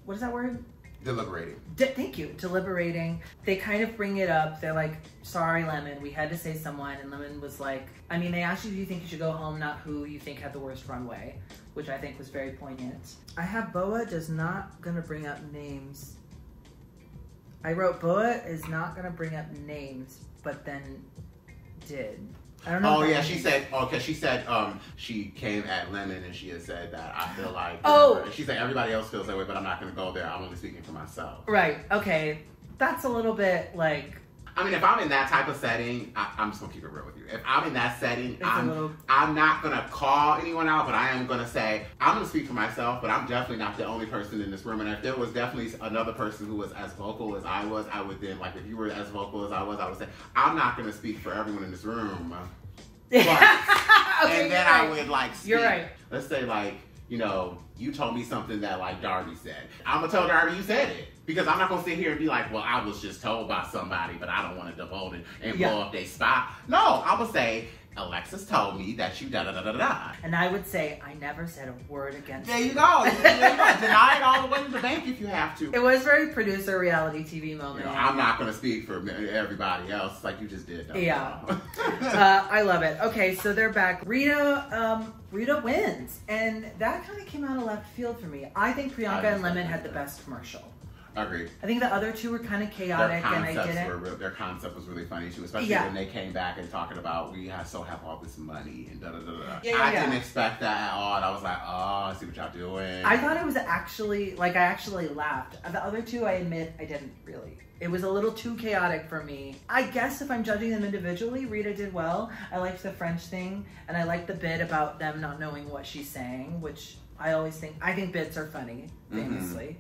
what is that word? Deliberating. Thank you. Deliberating. They kind of bring it up. They're like, sorry, Lemon, we had to say someone. And Lemon was like, I mean, they asked you if you think you should go home, not who you think had the worst runway, which I think was very poignant. I have Boa does not gonna bring up names. I wrote Boa is not gonna bring up names, but then did. I don't know. Oh yeah, she said. Okay, she said. She came at Lemon and she had said that I feel like. She said everybody else feels that way, but I'm not going to go there. I'm only speaking for myself. Right. Okay. That's a little bit like. I mean, if I'm in that type of setting, I'm just going to keep it real with you. If I'm in that setting, I'm not going to call anyone out, but I am going to say, I'm going to speak for myself, but I'm definitely not the only person in this room. And if there was definitely another person who was as vocal as I was, I would then, like, if you were as vocal as I would say, I'm not going to speak for everyone in this room. But, okay, and then I would, like, speak. You're right. Let's say, like, you know, you told me something that, like, Darby said. I'm going to tell Darby you said it. Because I'm not going to sit here and be like, well, I was just told by somebody, but I don't want to divulge it and blow up their spot. No, I'm going to say, Alexis told me that you da-da-da-da-da. And I would say, I never said a word against There you go. Deny it all the way to the bank if you have to. It was very producer reality TV moment. You know, I'm not going to speak for everybody else like you just did. Yeah. I love it. Okay, so they're back. Rita wins. And that kind of came out of left field for me. I think Priyanka and Lemon had the best commercial. Agreed. I think the other two were kind of chaotic, and I didn't. Their concept was really funny too, especially when they came back and talking about we have all this money and da da da da. I didn't expect that at all, and I was like, oh, I see what y'all doing. I thought it was actually I actually laughed. The other two, I admit, I didn't really. It was a little too chaotic for me. I guess if I'm judging them individually, Rita did well. I liked the French thing, and I liked the bit about them not knowing what she's saying, which I think bits are funny, famously.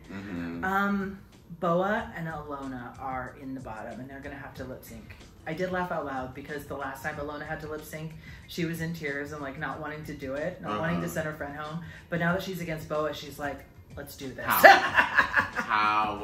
Boa and Alona are in the bottom, and they're gonna have to lip sync. I did laugh out loud because the last time Alona had to lip sync, she was in tears and like not wanting to do it, not wanting to send her friend home. But now that she's against Boa, she's like, let's do this. I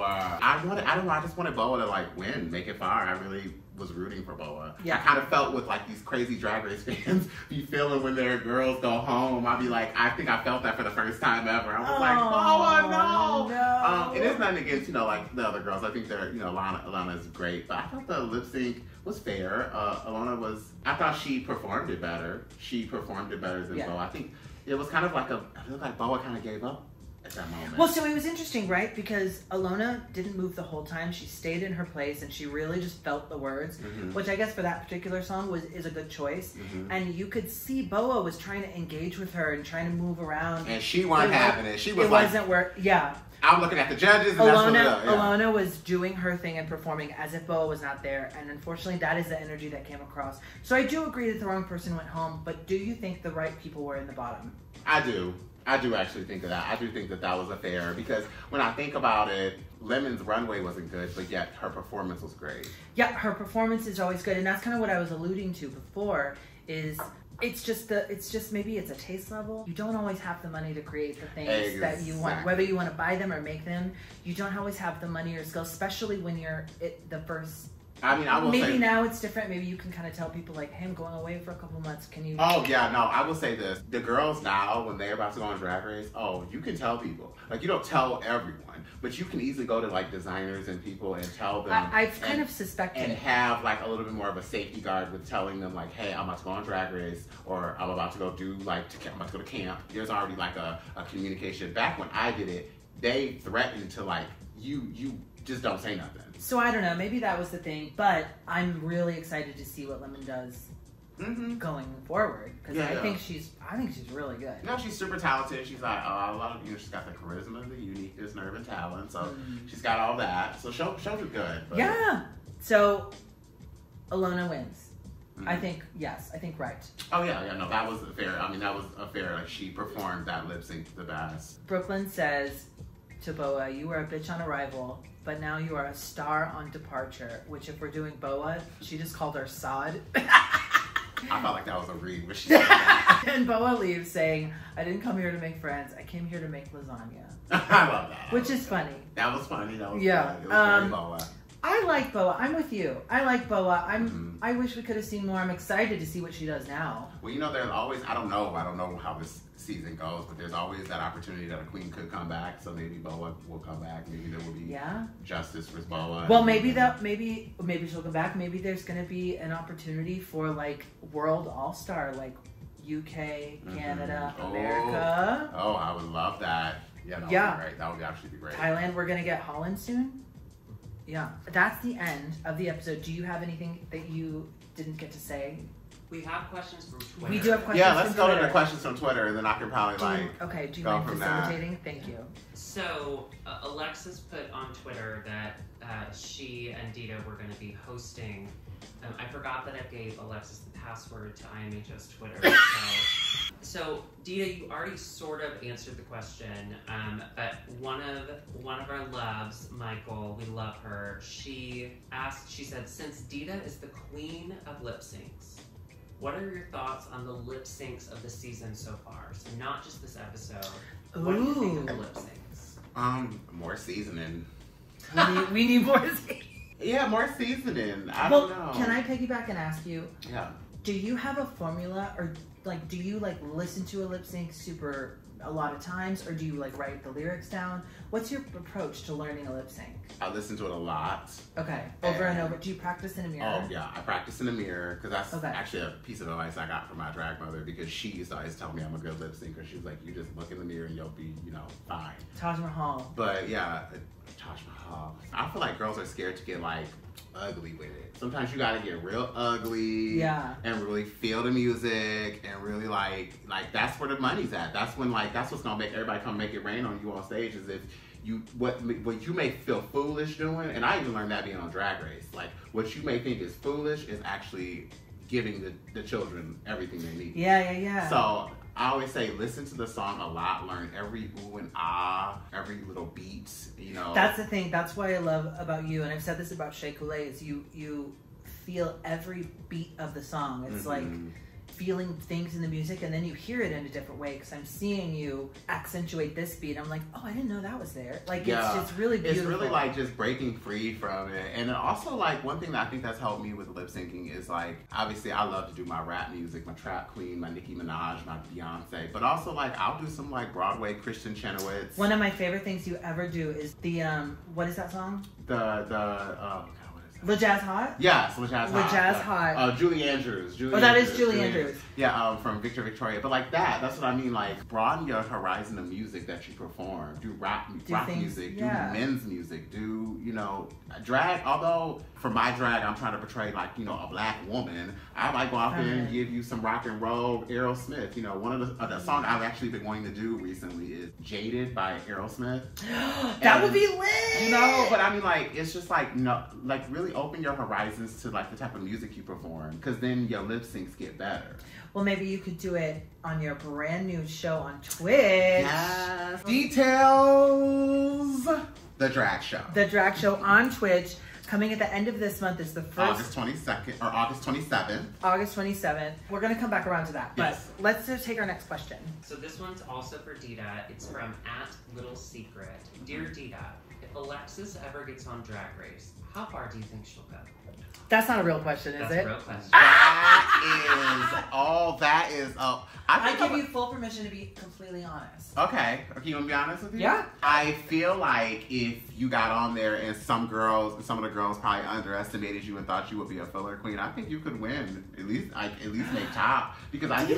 don't know. I just wanted Boa to like win, make it far. I really was rooting for Boa. Yeah. I kind of felt with like these crazy Drag Race fans be feeling when their girls go home. I'll be like, I think I felt that for the first time ever. I was like, Boa, no. It is nothing against, like the other girls. I think they're, Alana's great, but I thought the lip sync was fair. Alona I thought she performed it better. She performed it better than Boa. I think it was kind of like I feel like Boa kind of gave up at that moment. Well, so it was interesting, right? Because Alona didn't move the whole time. She stayed in her place and she really just felt the words, which I guess for that particular song is a good choice. And you could see Boa was trying to engage with her and trying to move around. And she wasn't having it. She was it wasn't work. Yeah. I'm looking at the judges and Alona was doing her thing and performing as if Boa was not there. And unfortunately, that is the energy that came across. So I do agree that the wrong person went home, but do you think the right people were in the bottom? I do. I do actually think of that. I do think that was a fair, because when I think about it, Lemon's runway wasn't good, but yet her performance was great. Yeah, her performance is always good, and that's kind of what I was alluding to before. It's just maybe it's a taste level. You don't always have the money to create the things that you want, whether you want to buy them or make them. You don't always have the money or skills, especially when you're the first. I mean, I will maybe say, now it's different. Maybe you can kind of tell people like, hey, I'm going away for a couple months. Can you? Oh, yeah, no, I will say this. The girls now, when they're about to go on Drag Race, you can tell people. Like, you don't tell everyone, but you can easily go to, like, designers and people and tell them. I've kind of suspected. And have, like, a little bit more of a safety guard with telling them, like, hey, I'm about to go on Drag Race, or I'm about to go I'm about to go to camp. There's already, like, a communication. Back when I did it, they threatened to, like, you just don't say nothing. So I don't know, maybe that was the thing, but I'm really excited to see what Lemon does going forward, because I think she's really good. No, she's super talented. She's like she's got the charisma, the uniqueness, nerve, and talent. So she's got all that. So she'll do good. But. Yeah. So Alona wins. I think right. Oh yeah, no, that was fair. I mean, that was a fair. Like, she performed that lip sync the best. Brooklyn says to Boa, "You were a bitch on arrival, but now you are a star on departure." Which, if we're doing Boa, she just called her Sod. I felt like that was a read when she said that. And Boa leaves saying, "I didn't come here to make friends. I came here to make lasagna." I love that. Which is funny. That was funny. That was yeah. It was very Boa. I like Boa. I'm with you. I like Boa. I wish we could have seen more. I'm excited to see what she does now. Well, there's always, I don't know how this season goes, but there's always that opportunity that a queen could come back. So maybe Boa will come back. Maybe there will be justice for Boa. Well, maybe she'll come back. Maybe there's going to be an opportunity for like World All-Star, like UK, Canada, America. Oh, I would love that. Yeah, that would be great. That would actually be great. Thailand, we're going to get Holland soon. Yeah, that's the end of the episode. Do you have anything that you didn't get to say? We have questions from Twitter. We do have questions from Twitter. Yeah, let's go to the questions from Twitter, and then I can probably do you mind facilitating? Thank you. So, Alexis put on Twitter that she and Dita were going to be hosting. I forgot that I gave Alexis the password to IMH's Twitter. So, Dita, you already sort of answered the question, but one of our loves, Michael, we love her. She said, since Dita is the queen of lip syncs, what are your thoughts on the lip syncs of the season so far? So not just this episode. What do you think of the lip syncs? More seasoning. We need more seasoning. Yeah, more seasoning. I don't know. Can I piggyback and ask you? Yeah. Do you have a formula, or like, do you like listen to a lip sync a lot of times, or do you like write the lyrics down? What's your approach to learning a lip sync? I listen to it a lot. Okay, over and over. Do you practice in a mirror? Oh yeah, I practice in the mirror because that's Okay. actually a piece of advice I got from my drag mother because she used to always tell me I'm a good lip syncer. She was like, you just look in the mirror and you'll be, fine. Taj Mahal. But yeah, Taj Mahal. I feel like girls are scared to get like ugly with it. Sometimes you gotta get real ugly. Yeah. And really feel the music and really like that's where the money's at. That's when that's what's gonna make everybody come make it rain on you on stage is if what you may feel foolish doing, and I even learned that being on Drag Race. Like what you may think is foolish is actually giving the children everything they need. Yeah. So I always say listen to the song a lot, learn every ooh and ah, every little beat, That's the thing. That's what I love about you, and I've said this about Shea Coulee, is you feel every beat of the song. It's like feeling things in the music, and then you hear it in a different way, because I'm seeing you accentuate this beat. I'm like, oh, I didn't know that was there. Like, it's really beautiful. It's really like just breaking free from it. And also like one thing that I think that's helped me with lip syncing is like, obviously I love to do my rap music, my trap queen, my Nicki Minaj, my Beyonce, but also like I'll do some like Broadway Kristen Chenoweth. One of my favorite things you ever do is the, what is that song? La Jazz Hot? Yes, La Jazz Hot. La Jazz Hot. Julie Andrews. That is Julie Andrews. Yeah, from Victor Victoria. But like that's what I mean. Like, broaden your horizon of music that you perform. Do rock music. Do men's music. Do, drag. Although, for my drag, I'm trying to portray like, a black woman. I might go out there and give you some rock and roll Aerosmith. One of the song I've actually been wanting to do recently is Jaded by Aerosmith. That would be lit! But I mean, like, it's just like, really open your horizons to like the type of music you perform, because then your lip syncs get better. Well, maybe you could do it on your brand new show on Twitch. Yes. Details. The drag show. The drag show on Twitch, coming at the end of this month, is the first August 22nd or August 27th. August 27th. We're gonna come back around to that, but yes. Let's just take our next question. So this one's also for Dita. It's from @LittleSecret. Dear Dita, if Alexis ever gets on Drag Race, how far do you think she'll go? That's not a real question, is That's it? a real question. That is. I give you full permission to be completely honest. Okay. You want to be honest with you? Yeah. I feel like if you got on there and some of the girls probably underestimated you and thought you would be a filler queen, I think you could win. At least make top. Because I do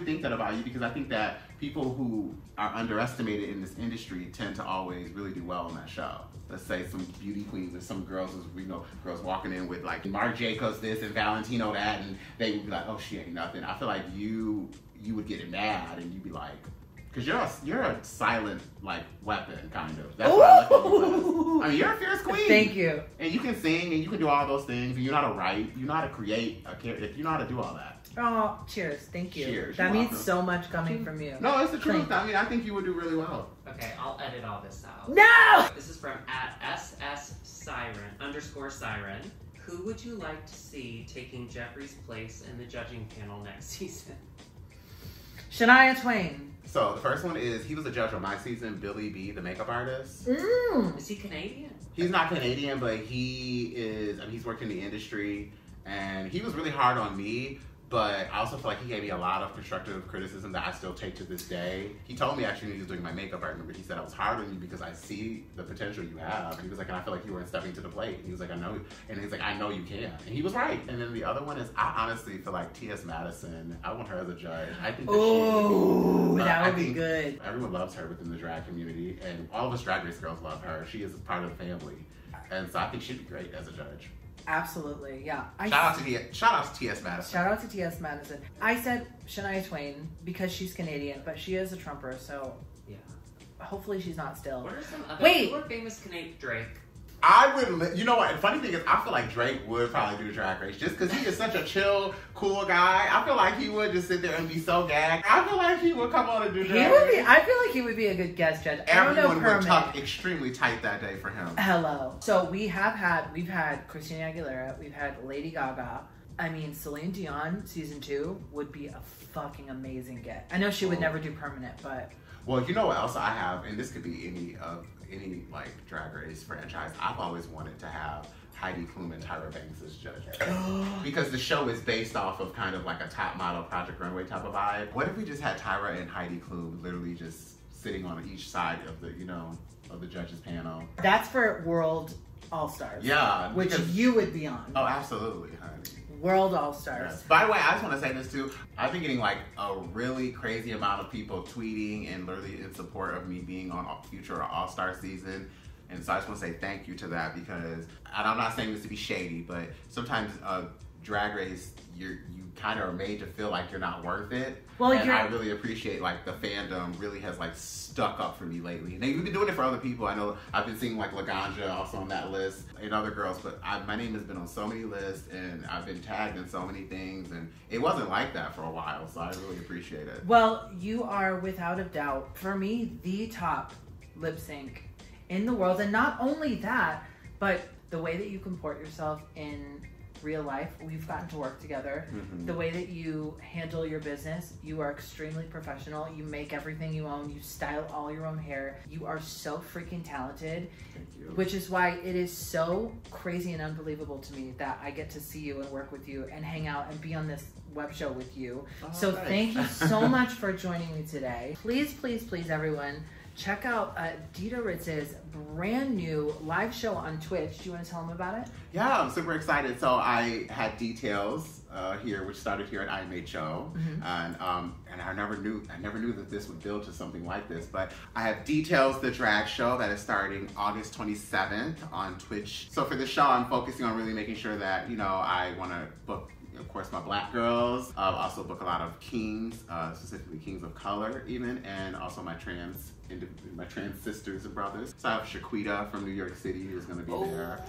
think that about you, because I think that people who are underestimated in this industry tend to always really do well on that show. Let's say some beauty queens or some girls, girls walking in with like Marc Jacobs this and Valentino that, and they would be like, oh, she ain't nothing. I feel like you would get mad and you'd be like, because you're a silent like weapon kind of. That's what I look at you as. I mean, you're a fierce queen. Thank you. And you can sing and you can do all those things. And you know how to write. You know how to create a character. You know how to do all that. Oh, cheers. Thank you. Cheers. That means so much coming from you. No, it's the truth. I mean, I think you would do really well. Okay, I'll edit all this out. No! This is from @SSSiren_Siren. Who would you like to see taking Jeffrey's place in the judging panel next season? Shania Twain. So the first one is, he was a judge on my season, Billy B, the makeup artist. Is he Canadian? He's not Canadian, but he is, he's worked in the industry, and he was really hard on me. But I also feel like he gave me a lot of constructive criticism that I still take to this day. He told me actually when he was doing my makeup, I remember he said, I was hard on you because I see the potential you have. And he was like, and I feel like you weren't stepping to the plate. And he was like, I know. And he's like, I know you can. And he was right. And then the other one is, I honestly feel like T.S. Madison. I want her as a judge. I think that that would be good. Everyone loves her within the drag community. And all of us Drag Race girls love her. She is part of the family. And so I think she'd be great as a judge. Absolutely, yeah. Shout out to T.S. Madison. Shout out to T.S. Madison. I said Shania Twain because she's Canadian, but she is a Trumper, so yeah. Hopefully she's not still. What are some other Wait. Who are famous Canadian? Drake. I would, you know what, the funny thing is, I feel like Drake would probably do Drag Race just because he is such a chill, cool guy. I feel like he would just sit there and be so gagged. I feel like he would come on and do Drag Race. I feel like he would be a good guest judge. Everyone would tuck extremely tight that day for him. Hello. So we've had Christina Aguilera, we've had Lady Gaga. I mean, Celine Dion, season 2, would be a fucking amazing get. I know she would never do permanent, but... Well, you know what else I have, and this could be any like Drag Race franchise. I've always wanted to have Heidi Klum and Tyra Banks as judges. Because the show is based off of kind of like a top model Project Runway type of vibe. What if we just had Tyra and Heidi Klum literally just sitting on each side of the, you know, of the judges panel. That's for World All-Stars. Yeah. Which you would be on. Oh, absolutely, honey. World All-Stars. Yes. By the way, I just want to say this too. I've been getting like a really crazy amount of people tweeting and literally in support of me being on future All-Star season. And so I just want to say thank you to that, because, and I'm not saying this to be shady, but sometimes Drag Race, you kind of are made to feel like you're not worth it. Well, and I really appreciate like the fandom really has like stuck up for me lately. And they've been doing it for other people. I know I've been seeing like Laganja also on that list and other girls, but my name has been on so many lists and I've been tagged in so many things, and it wasn't like that for a while, so I really appreciate it. Well, you are without a doubt, for me, the top lip sync in the world. And not only that, but the way that you comport yourself in real life, we've gotten to work together. Mm-hmm. The way that you handle your business, you are extremely professional. You make everything you own. You style all your own hair. You are so freaking talented. Thank you. Which is why it is so crazy and unbelievable to me that I get to see you and work with you and hang out and be on this web show with you. Oh, so thanks. Thank you so much for joining me today. Please, please, please, everyone, check out Dita Ritz's brand new live show on Twitch. Do you want to tell them about it? Yeah, I'm super excited. So I had details here, which started here at IMHO, mm-hmm. And I never knew that this would build to something like this. But I have Details, the drag show that is starting August 27th on Twitch. So for this show, I'm focusing on really making sure that, you know, I want to book, of course, my black girls. Also book a lot of kings, specifically kings of color even, and also my trans sisters and brothers. So I have Shaquita from New York City who's going to be there.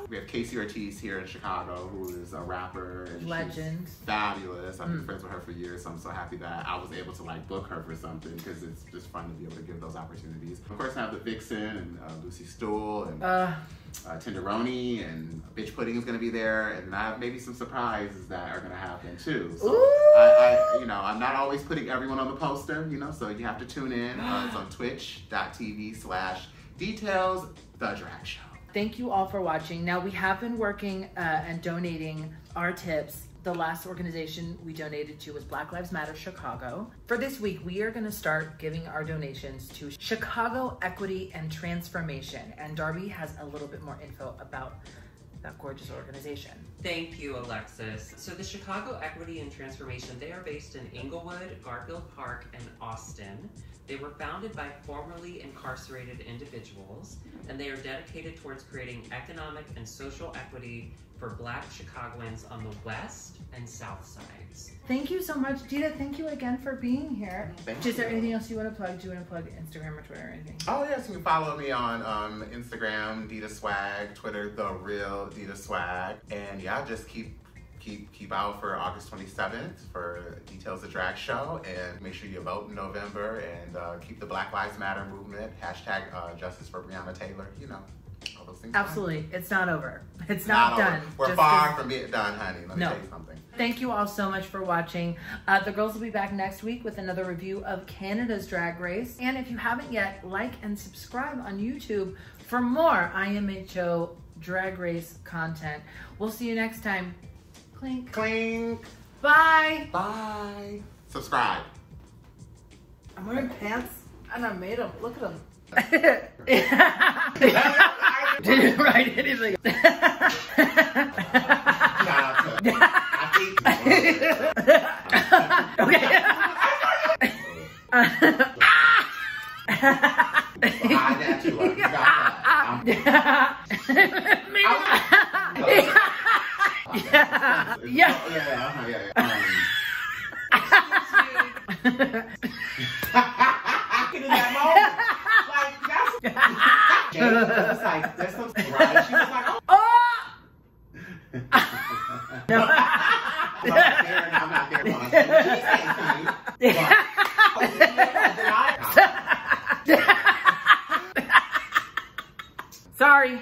We have Casey Ortiz here in Chicago, who is a rapper and legend. She's fabulous. I've been friends with her for years, so I'm so happy that I was able to like book her for something, because it's just fun to be able to give those opportunities. Of course, I have the Vixen and Lucy Stool and Tenderoni, and Bitch Pudding is going to be there, and I have maybe some surprises that are going to happen too. So you know, I'm not always putting everyone on the poster, you know, so you have to tune in. It's on twitch.tv/Details, the drag show. Thank you all for watching. Now, we have been working and donating our tips. The last organization we donated to was Black Lives Matter Chicago. For this week, we are going to start giving our donations to Chicago Equity and Transformation. And Darby has a little bit more info about that gorgeous organization. Thank you, Alexis. So the Chicago Equity and Transformation, they are based in Inglewood, Garfield Park, and Austin. They were founded by formerly incarcerated individuals, and they are dedicated towards creating economic and social equity for Black Chicagoans on the west and south sides. Thank you so much, Dita. Thank you again for being here. Is there anything else you want to plug? Do you want to plug Instagram or Twitter or anything? Oh yes, you can follow me on Instagram, Dita Swag, Twitter, The Real Dita Swag, and yeah, just keep out for August 27th for Details the Drag Show, and make sure you vote in November, and keep the Black Lives Matter movement, hashtag justice for Breonna Taylor, you know, all those things. Absolutely. It's not over. It's not done. We're far from being done, honey. Let me tell you something. Thank you all so much for watching. The girls will be back next week with another review of Canada's Drag Race. And if you haven't yet, like and subscribe on YouTube for more IMHO Drag Race content. We'll see you next time. Clink. Clink. Bye. Bye. Subscribe. I'm wearing pants and I made them. Look at them. Didn't write anything. That's so right. She was like, oh. I'm not there. Sorry.